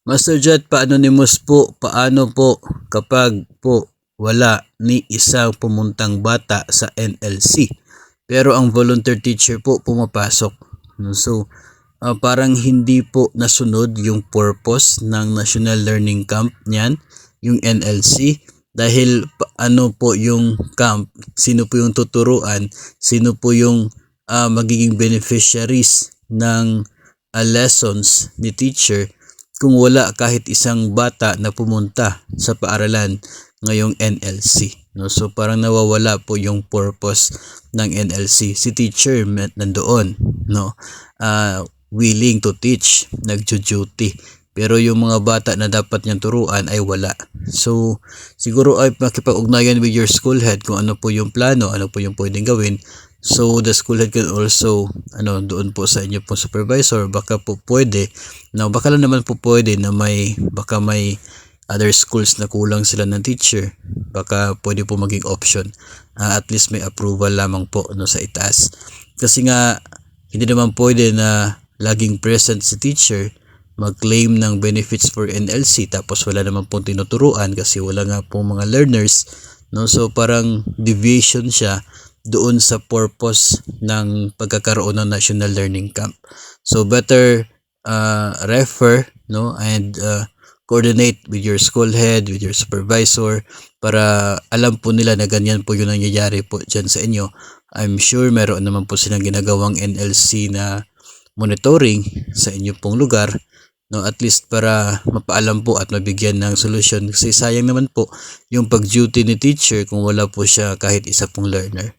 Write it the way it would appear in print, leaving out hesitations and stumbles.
Master Jet Pa-anonymous po, paano po kapag po wala ni isang pumuntang bata sa NLC pero ang volunteer teacher po pumapasok? So, parang hindi po nasunod yung purpose ng National Learning Camp niyan, yung NLC, dahil ano po yung camp, sino po yung tuturuan, sino po yung magiging beneficiaries ng lessons ni teacher kung wala kahit isang bata na pumunta sa paaralan ngayong NLC, no? So parang nawawala po yung purpose ng NLC. Si teacher nandoon, no? Willing to teach, nagjo-duty, pero yung mga bata na dapat niyang turuan ay wala. So siguro ay makipag-ugnayan with your school head kung ano po yung plano, ano po yung pwedeng gawin. So the school head can also doon po sa inyo po supervisor, baka po pwede, baka lang naman po pwede na baka may other schools na kulang sila ng teacher, baka pwede po maging option, at least may approval lamang po sa itaas, kasi nga hindi naman pwede na laging present si teacher, mag-claim ng benefits for NLC tapos wala naman pong tinuturuan kasi wala nga pong mga learners, no? So parang deviation siya doon sa purpose ng pagkakaroon ng National Learning Camp. So better refer, and coordinate with your school head, with your supervisor, para alam po nila na ganyan po yung nangyayari po dyan sa inyo. I'm sure meron naman po silang ginagawang NLC na monitoring sa inyo pong lugar, at least para mapaalam po at mabigyan ng solusyon, kasi sayang naman po yung pag-duty ni teacher kung wala po siya kahit isa pong learner.